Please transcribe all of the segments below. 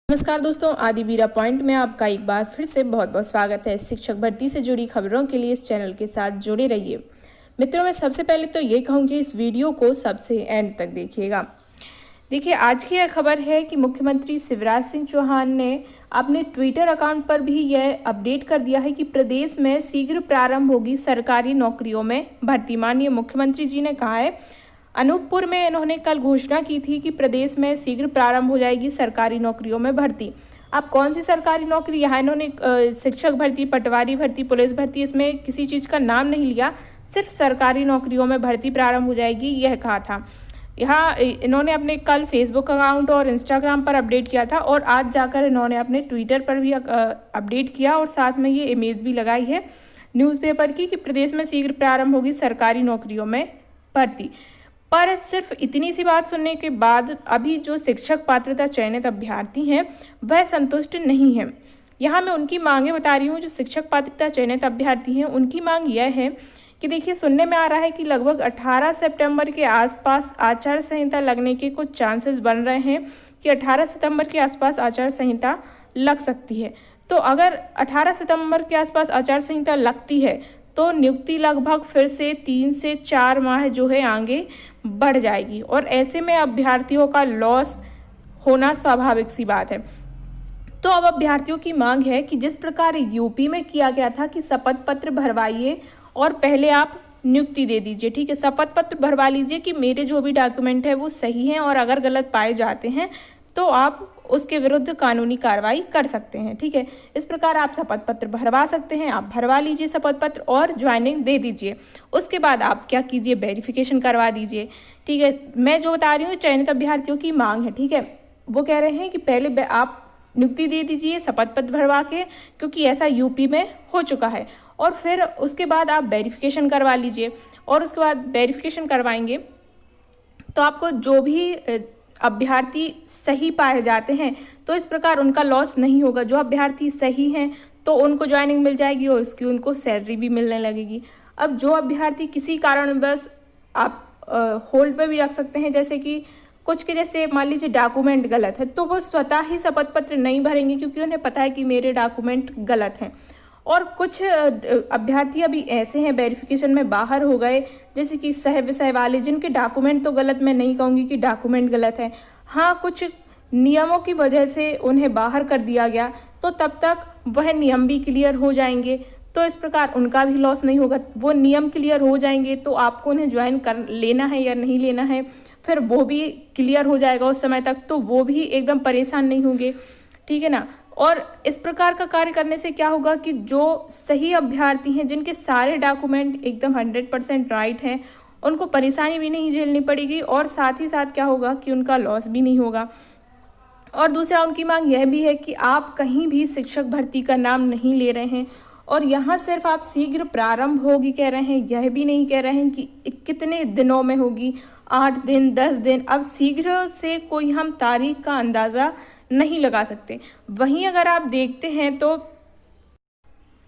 नमस्कार दोस्तों, आदि वीरा पॉइंट में आपका एक बार फिर से बहुत बहुत स्वागत है। शिक्षक भर्ती से जुड़ी खबरों के लिए इस चैनल के साथ जुड़े रहिए। मित्रों, मैं सबसे पहले तो ये कहूँगी इस वीडियो को सबसे एंड तक देखिएगा। देखिए, आज की यह खबर है कि मुख्यमंत्री शिवराज सिंह चौहान ने अपने ट्विटर अकाउंट पर भी यह अपडेट कर दिया है कि प्रदेश में शीघ्र प्रारंभ होगी सरकारी नौकरियों में भर्ती। माननीय मुख्यमंत्री जी ने कहा है, अनूपपुर में इन्होंने कल घोषणा की थी कि प्रदेश में शीघ्र प्रारंभ हो जाएगी सरकारी नौकरियों में भर्ती। अब कौन सी सरकारी नौकरी, यहाँ इन्होंने शिक्षक भर्ती, पटवारी भर्ती, पुलिस भर्ती, इसमें किसी चीज़ का नाम नहीं लिया, सिर्फ सरकारी नौकरियों में भर्ती प्रारंभ हो जाएगी यह कहा था। यहाँ इन्होंने अपने कल फेसबुक अकाउंट और इंस्टाग्राम पर अपडेट किया था और आज जाकर इन्होंने अपने ट्विटर पर भी अपडेट किया और साथ में ये इमेज भी लगाई है न्यूज़पेपर की कि प्रदेश में शीघ्र प्रारंभ होगी सरकारी नौकरियों में भर्ती। पर सिर्फ इतनी सी बात सुनने के बाद अभी जो शिक्षक पात्रता चयनित अभ्यर्थी हैं वह संतुष्ट नहीं हैं। यहाँ मैं उनकी मांगे बता रही हूँ। जो शिक्षक पात्रता चयनित अभ्यर्थी हैं उनकी मांग यह है कि देखिए, सुनने में आ रहा है कि लगभग 18 सितंबर के आसपास आचार संहिता लगने के कुछ चांसेस बन रहे हैं कि 18 सितंबर के आसपास आचार संहिता लग सकती है। तो अगर 18 सितंबर के आसपास आचार संहिता लगती है तो नियुक्ति लगभग फिर से 3 से 4 माह जो है आगे बढ़ जाएगी और ऐसे में अभ्यर्थियों का लॉस होना स्वाभाविक सी बात है। तो अब अभ्यर्थियों की मांग है कि जिस प्रकार यूपी में किया गया था कि शपथ पत्र भरवाइए और पहले आप नियुक्ति दे दीजिए, ठीक है, शपथ पत्र भरवा लीजिए कि मेरे जो भी डॉक्यूमेंट है वो सही हैं और अगर गलत पाए जाते हैं तो आप उसके विरुद्ध कानूनी कार्रवाई कर सकते हैं, ठीक है। इस प्रकार आप शपथ पत्र भरवा सकते हैं, आप भरवा लीजिए शपथ पत्र और ज्वाइनिंग दे दीजिए। उसके बाद आप क्या कीजिए, वेरिफिकेशन करवा दीजिए, ठीक है। मैं जो बता रही हूँ चयनित अभ्यर्थियों की मांग है, ठीक है। वो कह रहे हैं कि पहले आप नियुक्ति दे दीजिए शपथ पत्र भरवा के, क्योंकि ऐसा यूपी में हो चुका है, और फिर उसके बाद आप वेरिफिकेशन करवा लीजिए और उसके बाद वेरिफिकेशन करवाएंगे तो आपको जो भी अभ्यर्थी सही पाए जाते हैं तो इस प्रकार उनका लॉस नहीं होगा। जो अभ्यर्थी सही हैं तो उनको ज्वाइनिंग मिल जाएगी और उसकी उनको सैलरी भी मिलने लगेगी। अब जो अभ्यर्थी किसी कारणवश आप होल्ड पे भी रख सकते हैं, जैसे कि कुछ के जैसे मान लीजिए डॉक्यूमेंट गलत है, तो वो स्वतः ही शपथ पत्र नहीं भरेंगे क्योंकि उन्हें पता है कि मेरे डॉक्यूमेंट गलत हैं। और कुछ अभ्यर्थी अभी ऐसे हैं वेरिफिकेशन में बाहर हो गए, जैसे कि सह विषय वाले, जिनके डॉक्यूमेंट तो गलत, मैं नहीं कहूँगी कि डॉक्यूमेंट गलत है, हाँ कुछ नियमों की वजह से उन्हें बाहर कर दिया गया, तो तब तक वह नियम भी क्लियर हो जाएंगे, तो इस प्रकार उनका भी लॉस नहीं होगा। वो नियम क्लियर हो जाएंगे तो आपको उन्हें ज्वाइन कर लेना है या नहीं लेना है, फिर वो भी क्लियर हो जाएगा उस समय तक, तो वो भी एकदम परेशान नहीं होंगे, ठीक है ना। और इस प्रकार का कार्य करने से क्या होगा कि जो सही अभ्यर्थी हैं, जिनके सारे डॉक्यूमेंट एकदम 100% राइट हैं, उनको परेशानी भी नहीं झेलनी पड़ेगी और साथ ही साथ क्या होगा कि उनका लॉस भी नहीं होगा। और दूसरा उनकी मांग यह भी है कि आप कहीं भी शिक्षक भर्ती का नाम नहीं ले रहे हैं और यहाँ सिर्फ आप शीघ्र प्रारंभ होगी कह रहे हैं, यह भी नहीं कह रहे हैं कि कितने दिनों में होगी, 8 दिन 10 दिन। अब शीघ्र से कोई हम तारीख का अंदाज़ा नहीं लगा सकते। वहीं अगर आप देखते हैं तो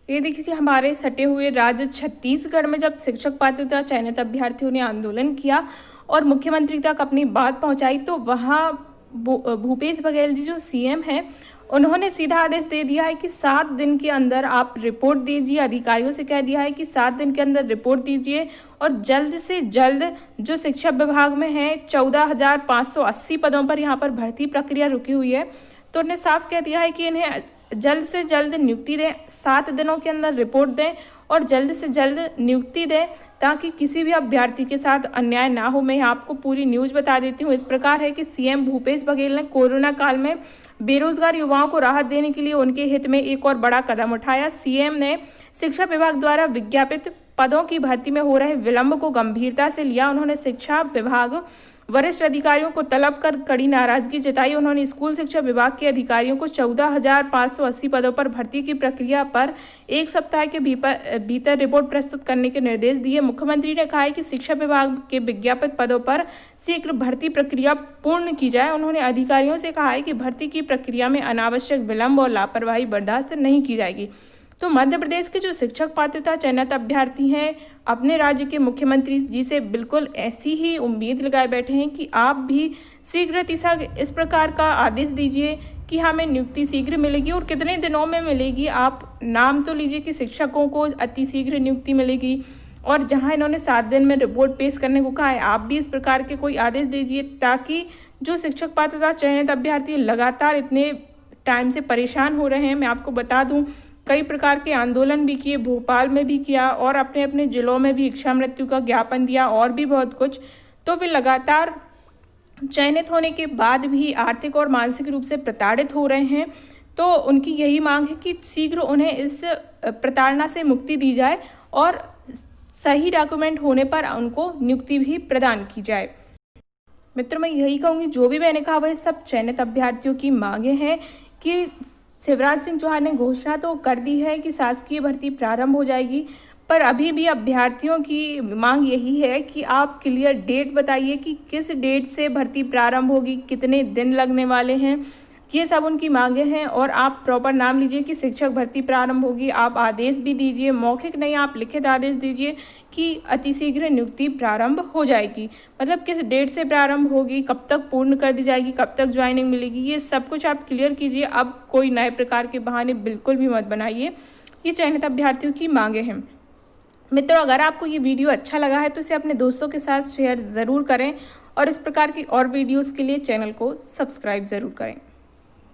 ये देखिए, हमारे सटे हुए राज्य छत्तीसगढ़ में जब शिक्षक पात्रता चयनित अभ्यर्थियों ने आंदोलन किया और मुख्यमंत्री तक अपनी बात पहुंचाई तो वहाँ भूपेश बघेल जी जो सीएम हैं उन्होंने सीधा आदेश दे दिया है कि 7 दिन के अंदर आप रिपोर्ट दीजिए। अधिकारियों से कह दिया है कि 7 दिन के अंदर रिपोर्ट दीजिए और जल्द से जल्द जो शिक्षा विभाग में है 14,580 पदों पर यहाँ पर भर्ती प्रक्रिया रुकी हुई है, तो उन्हें साफ कह दिया है कि इन्हें जल्द से जल्द नियुक्ति दें, 7 दिनों के अंदर रिपोर्ट दें और जल्द से जल्द नियुक्ति दें ताकि किसी भी अभ्यर्थी के साथ अन्याय ना हो। मैं आपको पूरी न्यूज़ बता देती हूँ। इस प्रकार है कि सीएम भूपेश बघेल ने कोरोना काल में बेरोजगार युवाओं को राहत देने के लिए उनके हित में एक और बड़ा कदम उठाया। सीएम ने शिक्षा विभाग द्वारा विज्ञापित पदों की भर्ती में हो रहे विलंब को गंभीरता से लिया। उन्होंने शिक्षा विभाग वरिष्ठ अधिकारियों को तलब कर कड़ी नाराजगी जताई। उन्होंने स्कूल शिक्षा विभाग के अधिकारियों को 14,580 पदों पर भर्ती की प्रक्रिया पर 1 सप्ताह के भीतर रिपोर्ट प्रस्तुत करने के निर्देश दिए। मुख्यमंत्री ने कहा है कि शिक्षा विभाग के विज्ञापित पदों पर शीघ्र भर्ती प्रक्रिया पूर्ण की जाए। उन्होंने अधिकारियों से कहा है कि भर्ती की प्रक्रिया में अनावश्यक विलंब और लापरवाही बर्दाश्त नहीं की जाएगी। तो मध्य प्रदेश के जो शिक्षक पात्रता चयनित अभ्यर्थी हैं अपने राज्य के मुख्यमंत्री जी से बिल्कुल ऐसी ही उम्मीद लगाए बैठे हैं कि आप भी शीघ्र इस प्रकार का आदेश दीजिए कि हमें नियुक्ति शीघ्र मिलेगी और कितने दिनों में मिलेगी। आप नाम तो लीजिए कि शिक्षकों को अति शीघ्र नियुक्ति मिलेगी, और जहां इन्होंने 7 दिन में रिपोर्ट पेश करने को कहा है, आप भी इस प्रकार के कोई आदेश दीजिए ताकि जो शिक्षक पात्रता चयनित अभ्यर्थी लगातार इतने टाइम से परेशान हो रहे हैं। मैं आपको बता दूं, कई प्रकार के आंदोलन भी किए, भोपाल में भी किया और अपने अपने जिलों में भी इच्छा मृत्यु का ज्ञापन दिया और भी बहुत कुछ। तो वे लगातार चयनित होने के बाद भी आर्थिक और मानसिक रूप से प्रताड़ित हो रहे हैं। तो उनकी यही मांग है कि शीघ्र उन्हें इस प्रताड़ना से मुक्ति दी जाए और सही डॉक्यूमेंट होने पर उनको नियुक्ति भी प्रदान की जाए। मित्रों, मैं यही कहूँगी, जो भी मैंने कहा वह सब चयनित अभ्यर्थियों की मांगे हैं कि शिवराज सिंह चौहान ने घोषणा तो कर दी है कि शासकीय भर्ती प्रारंभ हो जाएगी, पर अभी भी अभ्यर्थियों की मांग यही है कि आप क्लियर डेट बताइए कि किस डेट से भर्ती प्रारंभ होगी, कितने दिन लगने वाले हैं। ये सब उनकी मांगे हैं और आप प्रॉपर नाम लीजिए कि शिक्षक भर्ती प्रारंभ होगी। आप आदेश भी दीजिए, मौखिक नहीं, आप लिखित आदेश दीजिए कि अतिशीघ्र नियुक्ति प्रारंभ हो जाएगी। मतलब किस डेट से प्रारंभ होगी, कब तक पूर्ण कर दी जाएगी, कब तक ज्वाइनिंग मिलेगी, ये सब कुछ आप क्लियर कीजिए। अब कोई नए प्रकार के बहाने बिल्कुल भी मत बनाइए। ये चयनित अभ्यर्थियों की मांगे हैं। मित्रों, अगर आपको ये वीडियो अच्छा लगा है तो इसे अपने दोस्तों के साथ शेयर ज़रूर करें और इस प्रकार की और वीडियोज़ के लिए चैनल को सब्सक्राइब ज़रूर करें।